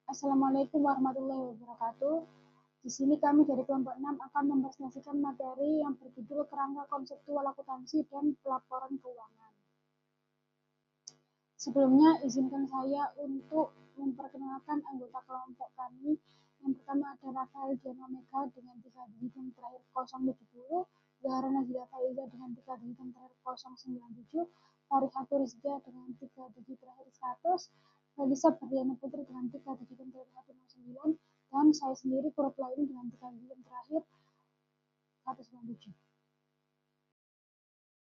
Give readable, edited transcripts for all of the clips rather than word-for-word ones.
Assalamualaikum warahmatullahi wabarakatuh. Di sini kami dari kelompok 6 akan mempresentasikan materi yang berjudul Kerangka Konseptual Akuntansi dan Pelaporan Keuangan. Sebelumnya, izinkan saya untuk memperkenalkan anggota kelompok kami. Yang pertama ada Rafael Dian Omega dengan 3 digit yang terakhir 070, Zahra Nazila Faiza dengan 3 digit yang terakhir 097, Farid Aturizda dengan 3 digit terakhir 100, Felisa Berliana Putri dengan 3 digit yang terakhir 109, dan saya sendiri Kurut Lain dengan 3 digit yang terakhir 197.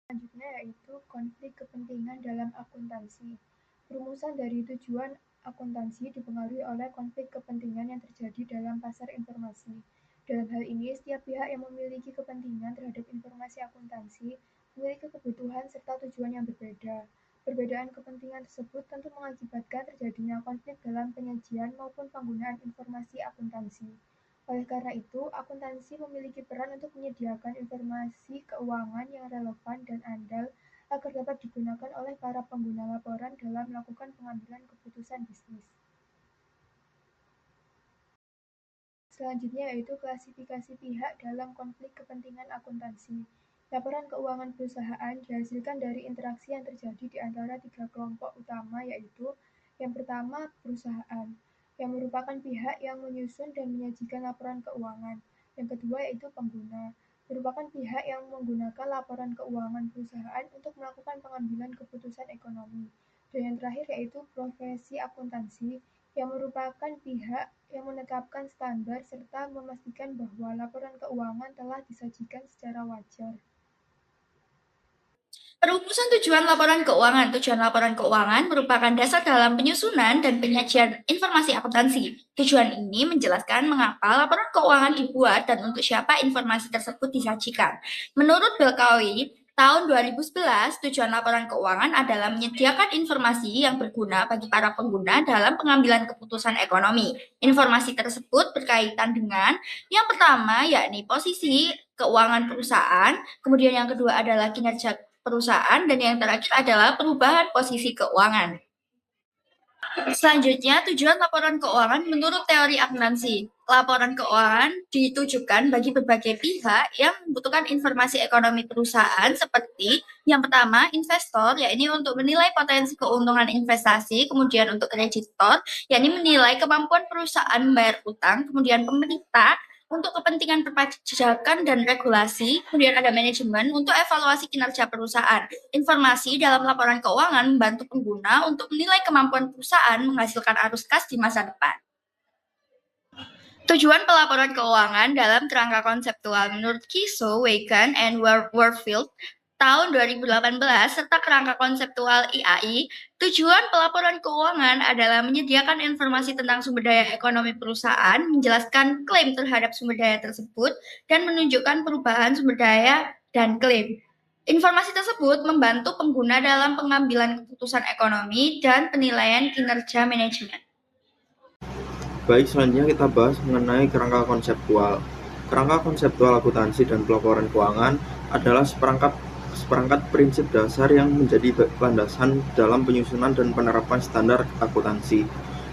Selanjutnya yaitu konflik kepentingan dalam akuntansi. Rumusan dari tujuan akuntansi dipengaruhi oleh konflik kepentingan yang terjadi dalam pasar informasi. Dalam hal ini, setiap pihak yang memiliki kepentingan terhadap informasi akuntansi memiliki kebutuhan serta tujuan yang berbeda. Perbedaan kepentingan tersebut tentu mengakibatkan terjadinya konflik dalam penyajian maupun penggunaan informasi akuntansi. Oleh karena itu, akuntansi memiliki peran untuk menyediakan informasi keuangan yang relevan dan andal agar dapat digunakan oleh para pengguna laporan dalam melakukan pengambilan keputusan bisnis. Selanjutnya yaitu klasifikasi pihak dalam konflik kepentingan akuntansi. Laporan keuangan perusahaan dihasilkan dari interaksi yang terjadi di antara 3 kelompok utama, yaitu yang pertama perusahaan, yang merupakan pihak yang menyusun dan menyajikan laporan keuangan. Yang kedua yaitu pengguna, merupakan pihak yang menggunakan laporan keuangan perusahaan untuk melakukan pengambilan keputusan ekonomi. Dan yang terakhir yaitu profesi akuntansi, yang merupakan pihak yang menetapkan standar serta memastikan bahwa laporan keuangan telah disajikan secara wajar. Perumusan tujuan laporan keuangan. Tujuan laporan keuangan merupakan dasar dalam penyusunan dan penyajian informasi akuntansi. Tujuan ini menjelaskan mengapa laporan keuangan dibuat dan untuk siapa informasi tersebut disajikan. Menurut Belkawi, tahun 2011, tujuan laporan keuangan adalah menyediakan informasi yang berguna bagi para pengguna dalam pengambilan keputusan ekonomi. Informasi tersebut berkaitan dengan yang pertama, yakni posisi keuangan perusahaan, kemudian yang kedua adalah kinerja perusahaan, dan yang terakhir adalah perubahan posisi keuangan. Selanjutnya, tujuan laporan keuangan menurut teori akuntansi. Laporan keuangan ditujukan bagi berbagai pihak yang membutuhkan informasi ekonomi perusahaan seperti yang pertama, investor, yakni untuk menilai potensi keuntungan investasi, kemudian untuk kreditor, yakni menilai kemampuan perusahaan membayar utang, kemudian pemerintah, untuk kepentingan perpajakan dan regulasi, kemudian ada manajemen untuk evaluasi kinerja perusahaan. Informasi dalam laporan keuangan membantu pengguna untuk menilai kemampuan perusahaan menghasilkan arus kas di masa depan. Tujuan pelaporan keuangan dalam kerangka konseptual menurut Kiso, Wagan, and Warfield tahun 2018 serta kerangka konseptual IAI, tujuan pelaporan keuangan adalah menyediakan informasi tentang sumber daya ekonomi perusahaan, menjelaskan klaim terhadap sumber daya tersebut, dan menunjukkan perubahan sumber daya dan klaim. Informasi tersebut membantu pengguna dalam pengambilan keputusan ekonomi dan penilaian kinerja manajemen. Baik, selanjutnya kita bahas mengenai kerangka konseptual. Kerangka konseptual akuntansi dan pelaporan keuangan adalah seperangkat prinsip dasar yang menjadi landasan dalam penyusunan dan penerapan standar akuntansi.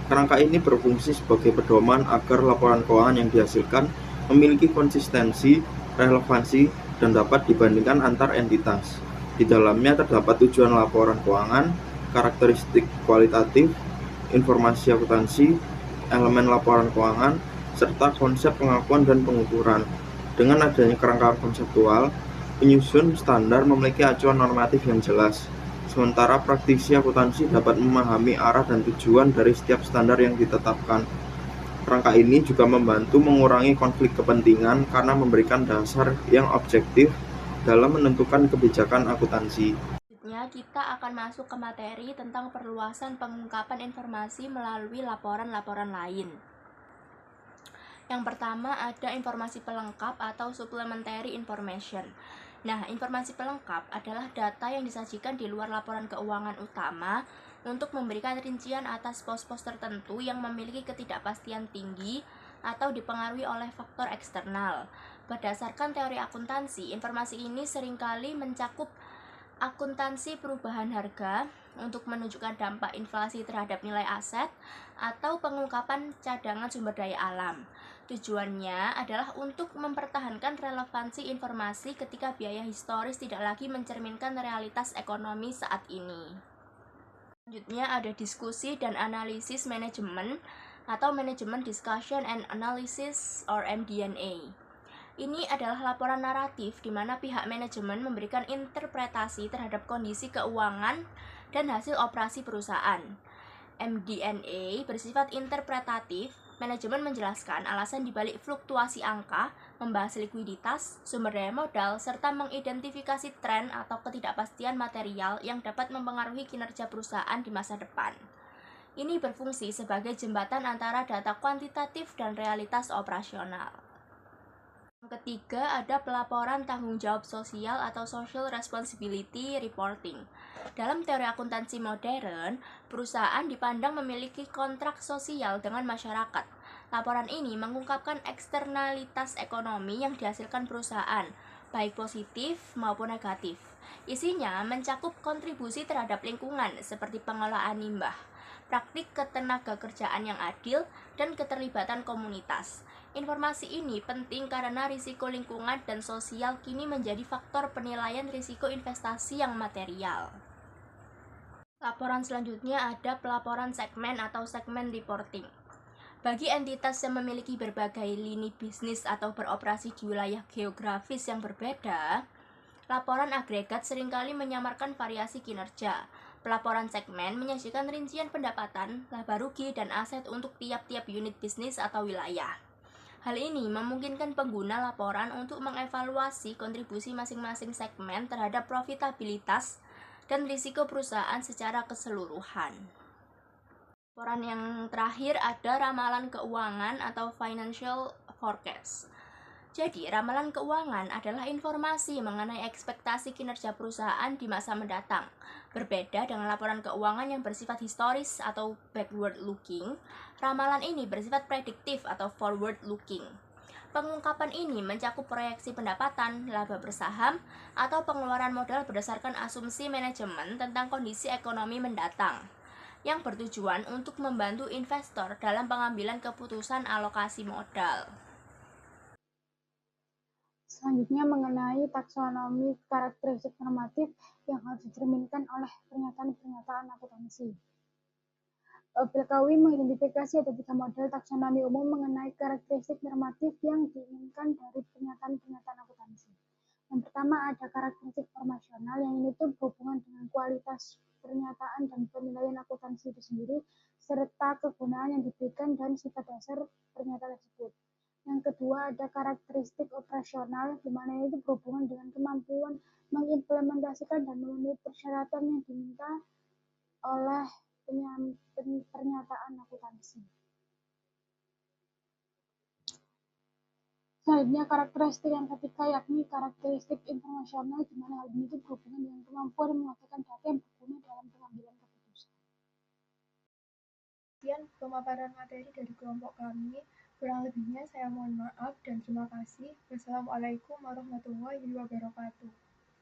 Kerangka ini berfungsi sebagai pedoman agar laporan keuangan yang dihasilkan memiliki konsistensi, relevansi, dan dapat dibandingkan antar entitas. Di dalamnya terdapat tujuan laporan keuangan, karakteristik kualitatif, informasi akuntansi, elemen laporan keuangan, serta konsep pengakuan dan pengukuran. Dengan adanya kerangka konseptual, penyusun standar memiliki acuan normatif yang jelas, sementara praktisi akuntansi dapat memahami arah dan tujuan dari setiap standar yang ditetapkan. Kerangka ini juga membantu mengurangi konflik kepentingan karena memberikan dasar yang objektif dalam menentukan kebijakan akuntansi. Selanjutnya, kita akan masuk ke materi tentang perluasan pengungkapan informasi melalui laporan-laporan lain. Yang pertama ada informasi pelengkap atau supplementary information. Nah, informasi pelengkap adalah data yang disajikan di luar laporan keuangan utama untuk memberikan rincian atas pos-pos tertentu yang memiliki ketidakpastian tinggi atau dipengaruhi oleh faktor eksternal. Berdasarkan teori akuntansi, informasi ini seringkali mencakup akuntansi perubahan harga untuk menunjukkan dampak inflasi terhadap nilai aset, atau pengungkapan cadangan sumber daya alam. Tujuannya adalah untuk mempertahankan relevansi informasi ketika biaya historis tidak lagi mencerminkan realitas ekonomi saat ini. Selanjutnya ada diskusi dan analisis manajemen atau Management Discussion and Analysis or MD&A. Ini adalah laporan naratif di mana pihak manajemen memberikan interpretasi terhadap kondisi keuangan dan hasil operasi perusahaan. MD&A bersifat interpretatif. Manajemen menjelaskan alasan dibalik fluktuasi angka, membahas likuiditas, sumber daya modal, serta mengidentifikasi tren atau ketidakpastian material yang dapat mempengaruhi kinerja perusahaan di masa depan. Ini berfungsi sebagai jembatan antara data kuantitatif dan realitas operasional. Yang ketiga ada pelaporan tanggung jawab sosial atau social responsibility reporting. Dalam teori akuntansi modern, perusahaan dipandang memiliki kontrak sosial dengan masyarakat. Laporan ini mengungkapkan eksternalitas ekonomi yang dihasilkan perusahaan, baik positif maupun negatif. Isinya mencakup kontribusi terhadap lingkungan seperti pengelolaan limbah, praktik ketenagakerjaan yang adil, dan keterlibatan komunitas. Informasi ini penting karena risiko lingkungan dan sosial kini menjadi faktor penilaian risiko investasi yang material. Laporan selanjutnya ada pelaporan segmen atau segmen reporting. Bagi entitas yang memiliki berbagai lini bisnis atau beroperasi di wilayah geografis yang berbeda, laporan agregat seringkali menyamarkan variasi kinerja. Pelaporan segmen menyajikan rincian pendapatan, laba rugi, dan aset untuk tiap-tiap unit bisnis atau wilayah. Hal ini memungkinkan pengguna laporan untuk mengevaluasi kontribusi masing-masing segmen terhadap profitabilitas dan risiko perusahaan secara keseluruhan. Laporan yang terakhir ada ramalan keuangan atau financial forecast. Jadi, ramalan keuangan adalah informasi mengenai ekspektasi kinerja perusahaan di masa mendatang. Berbeda dengan laporan keuangan yang bersifat historis atau backward looking, ramalan ini bersifat prediktif atau forward looking. Pengungkapan ini mencakup proyeksi pendapatan, laba bersaham, atau pengeluaran modal berdasarkan asumsi manajemen tentang kondisi ekonomi mendatang, yang bertujuan untuk membantu investor dalam pengambilan keputusan alokasi modal. Selanjutnya mengenai taksonomi karakteristik normatif yang harus dicerminkan oleh pernyataan-pernyataan akuntansi. Berkawi mengidentifikasi ada 3 model taksonomi umum mengenai karakteristik normatif yang diinginkan dari pernyataan-pernyataan akuntansi. Yang pertama ada karakteristik formasional, yang ini tuh berhubungan dengan kualitas pernyataan dan penilaian akuntansi itu sendiri, serta kegunaan yang diberikan dan sifat dasar pernyataan tersebut. Yang kedua ada karakteristik operasional, di mana itu berhubungan dengan kemampuan mengimplementasikan dan memenuhi persyaratan yang diminta oleh pernyataan akuntansi. Selanjutnya karakteristik yang ketiga yakni karakteristik informasional, di mana hal ini itu berhubungan dengan kemampuan menguasai data yang berguna dalam pengambilan keputusan. Sekian pemaparan materi dari kelompok kami. Kurang lebihnya saya mohon maaf dan terima kasih. Wassalamualaikum warahmatullahi wabarakatuh.